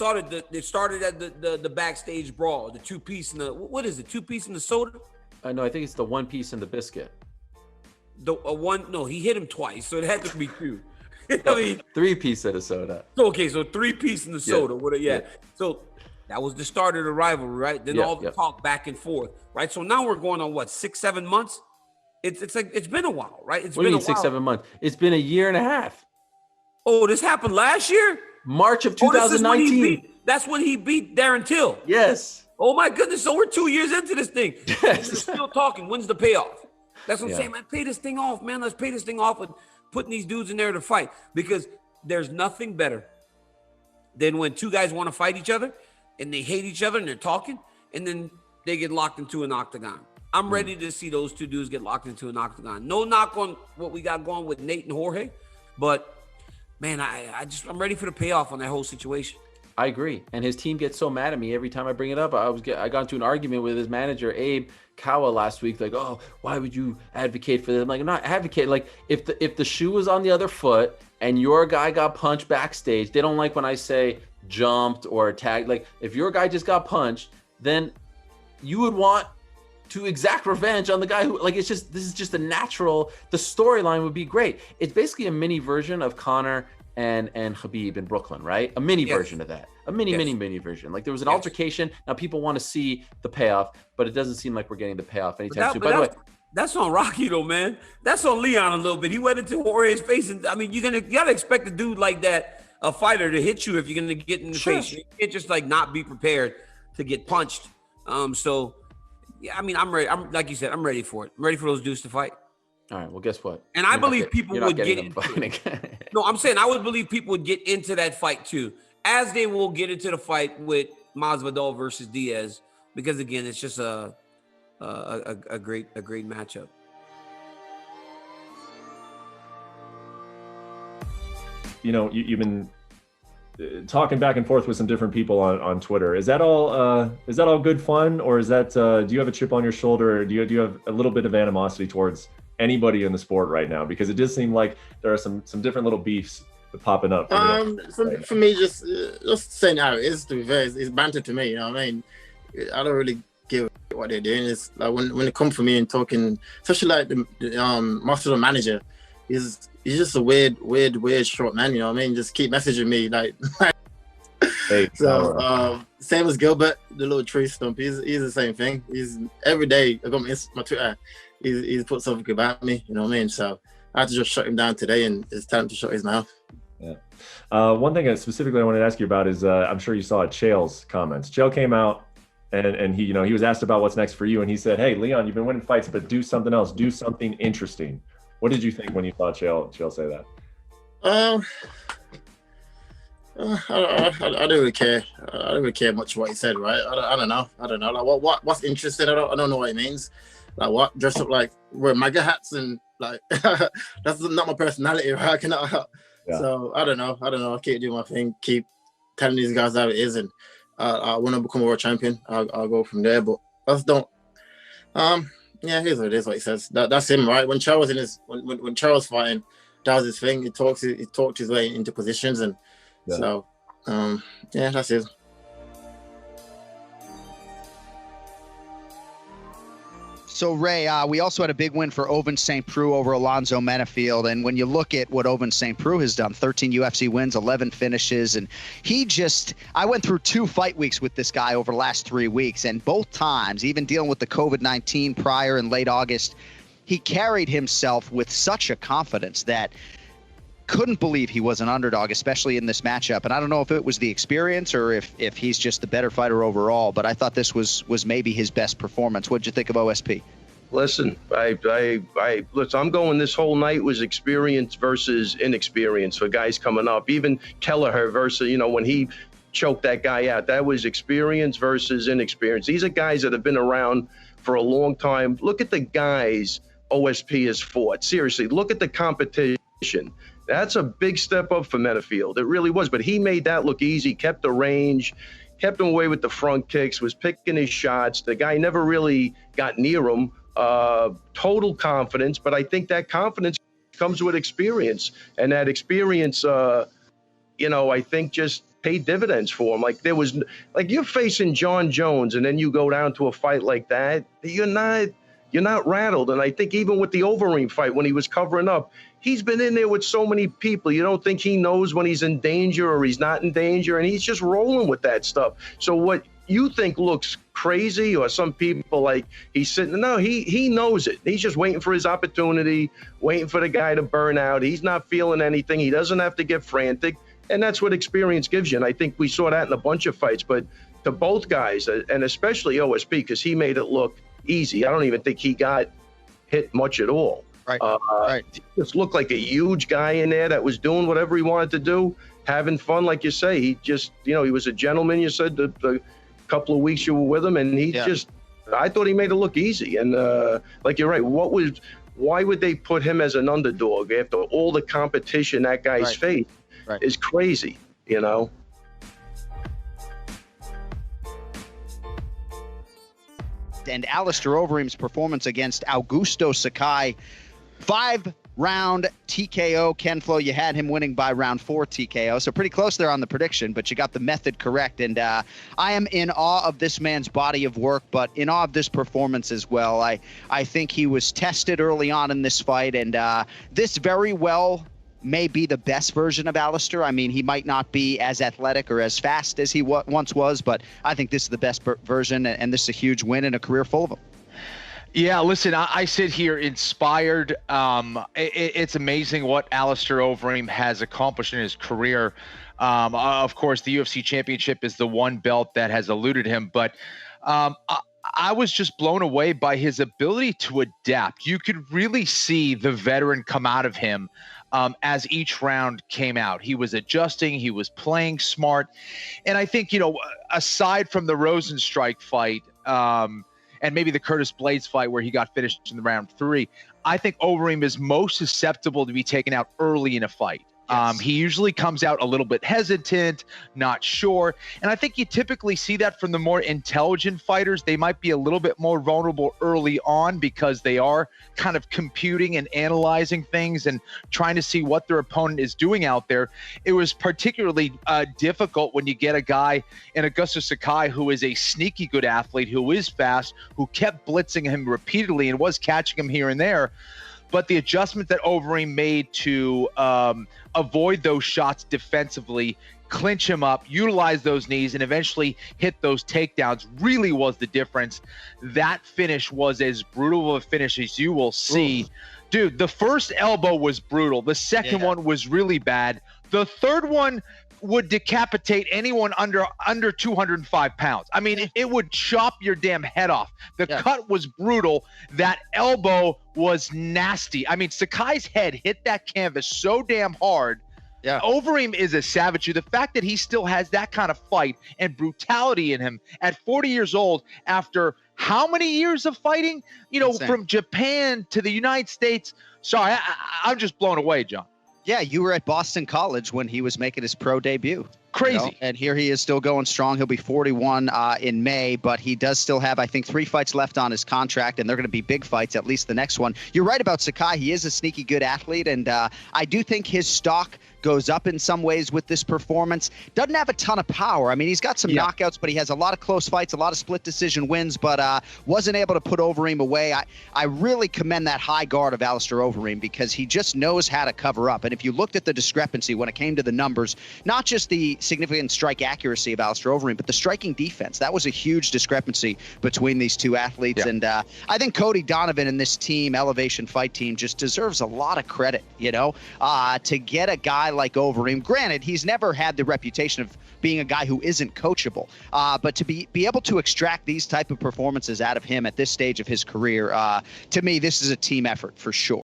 It started at the backstage brawl, the two-piece and what is it? Two-piece and the soda? No, I think it's the one piece and the biscuit. He hit him twice, so it had to be two. I mean, 3-piece of the soda. Okay, so 3-piece in the soda. Yeah. So that was the start of the rivalry, right? Then all the talk back and forth, right? So now we're going on what, 6-7 months? It's like it's been a while, right? What do you mean 6-7 months? It's been a year and a half. Oh, this happened last year? March of 2019. That's when he beat Darren Till. Yes. Oh my goodness! So we're 2 years into this thing. Yes. We're still talking. When's the payoff? That's what I'm saying, man. Pay this thing off, man. Let's pay this thing off and putting these dudes in there to fight, because there's nothing better than when two guys want to fight each other and they hate each other and they're talking and then they get locked into an octagon. I'm ready to see those two dudes get locked into an octagon. No knock on what we got going with Nate and Jorge, but man, I'm ready for the payoff on that whole situation. I agree. And his team gets so mad at me every time I bring it up. I got into an argument with his manager, Abe Kawa, last week. Like, oh, why would you advocate for this? I'm like, I'm not advocating. Like, if the shoe was on the other foot and your guy got punched backstage, they don't like when I say jumped or tagged. Like, if your guy just got punched, then you would want to exact revenge on the guy who, like, this is just a natural, the storyline would be great. It's basically a mini version of Conor and Khabib in Brooklyn, right? A mini version of that. A mini version. Like, there was an altercation. Now people want to see the payoff, but it doesn't seem like we're getting the payoff anytime soon. By the way, that's on Rocky though, man. That's on Leon a little bit. He went into Jorge's face, and I mean, you gotta expect a dude like that, a fighter, to hit you if you're gonna get in the face. You can't just like not be prepared to get punched. So yeah, I mean, I'm ready. I'm, like you said, I'm ready for it. I'm ready for those dudes to fight. All right, well, guess what? And I believe people would get into it. No, I'm saying I would believe people would get into that fight too, as they will get into the fight with Masvidal versus Diaz, because again, it's just a great matchup. You know, you've been talking back and forth with some different people on Twitter. Is that all good fun, or is that do you have a chip on your shoulder, or do you have a little bit of animosity towards anybody in the sport right now? Because it does seem like there are some different little beefs popping up. For me, just saying how it is, to be fair, it's banter to me. You know what I mean? I don't really give what they're doing. It's like when it comes for me and talking, especially like the master manager, he's just a weird short man. You know what I mean? Just keep messaging me like. Same as Gilbert, the little tree stump. He's the same thing. He's every day. I got my Twitter. He's put something about me. You know what I mean? So I had to just shut him down today, and it's time to shut his mouth. Yeah. One thing specifically I wanted to ask you about is I'm sure you saw Chael's comments. Chael came out and he was asked about what's next for you, and he said, "Hey, Leon, you've been winning fights, but do something else. Do something interesting." What did you think when you saw Chael say that? I don't really care. I don't really care much what he said, right? I don't know. Like what's interesting? I don't know what it means. Like what? Dress up like wear MAGA hats and like that's not my personality, right? I cannot. Yeah. So I don't know. I keep doing my thing. Keep telling these guys how it is, and I want to become a world champion. I'll go from there. But I just don't. Yeah, here's what it is. What he says. That's him, right? When Charles was in his when Charles fighting, that was his thing. He talked his way into positions, and so yeah, that's it. So, Ray, we also had a big win for Ovince St. Preux over Alonzo Menafield. And when you look at what Ovince St. Preux has done, 13 UFC wins, 11 finishes. And I went through 2 fight weeks with this guy over the last 3 weeks. And both times, even dealing with the COVID-19 prior in late August, he carried himself with such a confidence that couldn't believe he was an underdog, especially in this matchup. And I don't know if it was the experience or if he's just the better fighter overall, but I thought this was maybe his best performance. What'd you think of OSP? Listen, I'm going this whole night was experience versus inexperience for guys coming up. Even Kelleher versus, when he choked that guy out, that was experience versus inexperience. These are guys that have been around for a long time. Look at the guys OSP has fought. Seriously, look at the competition. That's a big step up for Menafield. It really was. But he made that look easy, kept the range, kept him away with the front kicks, was picking his shots. The guy never really got near him. Total confidence. But I think that confidence comes with experience. And that experience, I think just paid dividends for him. Like, there was, like, you're facing John Jones and then you go down to a fight like that, you're not rattled. And I think even with the Overeem fight, when he was covering up, he's been in there with so many people. You don't think he knows when he's in danger or he's not in danger, and he's just rolling with that stuff. So what you think looks crazy, or some people like he's sitting, no, he knows it. He's just waiting for his opportunity, waiting for the guy to burn out. He's not feeling anything. He doesn't have to get frantic. And that's what experience gives you. And I think we saw that in a bunch of fights. But to both guys, and especially OSP, because he made it look easy. I don't even think he got hit much at all. Right. He just looked like a huge guy in there that was doing whatever he wanted to do, having fun, like you say. He just, he was a gentleman. You said the couple of weeks you were with him, and he I thought he made it look easy. And like you're right, why would they put him as an underdog after all the competition that guy's faced? Right. Is crazy, And Alistair Overeem's performance against Augusto Sakai, 5-round TKO. Ken Flo, you had him winning by round 4 TKO, so pretty close there on the prediction, but you got the method correct. And I am in awe of this man's body of work, but in awe of this performance as well. I think he was tested early on in this fight, and this very well may be the best version of Alistair. I mean, he might not be as athletic or as fast as he once was, but I think this is the best version, and this is a huge win and a career full of them. Yeah, listen, I sit here inspired. It's amazing what Alistair Overeem has accomplished in his career. Of course, the UFC championship is the one belt that has eluded him, but I was just blown away by his ability to adapt. You could really see the veteran come out of him as each round came out. He was adjusting, he was playing smart. And I think, aside from the Rosenstrike fight, and maybe the Curtis Blades fight where he got finished in the round 3, I think Overeem is most susceptible to be taken out early in a fight. Yes. He usually comes out a little bit hesitant, not sure. And I think you typically see that from the more intelligent fighters. They might be a little bit more vulnerable early on because they are kind of computing and analyzing things and trying to see what their opponent is doing out there. It was particularly difficult when you get a guy in Augusto Sakai who is a sneaky good athlete, who is fast, who kept blitzing him repeatedly and was catching him here and there. But the adjustment that Overeem made to avoid those shots defensively, clinch him up, utilize those knees, and eventually hit those takedowns really was the difference. That finish was as brutal of a finish as you will see. Oof. Dude, the first elbow was brutal. The second one was really bad. The third one would decapitate anyone under 205 pounds. I mean, it would chop your damn head off. The cut was brutal. That elbow was nasty. I mean, Sakai's head hit that canvas so damn hard. Yeah. Overeem is a savage. The fact that he still has that kind of fight and brutality in him at 40 years old after how many years of fighting? Insane. From Japan to the United States. Sorry, I'm just blown away, John. Yeah, you were at Boston College when he was making his pro debut. Crazy. And here he is still going strong. He'll be 41 in May, but he does still have, I think, 3 fights left on his contract, and they're going to be big fights, at least the next one. You're right about Sakai. He is a sneaky good athlete, and I do think his stock goes up in some ways with this performance. Doesn't have a ton of power. I mean, he's got some knockouts, but he has a lot of close fights, a lot of split decision wins, but wasn't able to put Overeem away. I really commend that high guard of Alistair Overeem because he just knows how to cover up. And if you looked at the discrepancy when it came to the numbers, not just the significant strike accuracy of Alistair Overeem, but the striking defense, that was a huge discrepancy between these two athletes. And I think Cody Donovan and this team, Elevation Fight Team, just deserves a lot of credit, to get a guy like Overeem. Granted, he's never had the reputation of being a guy who isn't coachable, but to be able to extract these type of performances out of him at this stage of his career, to me, this is a team effort for sure.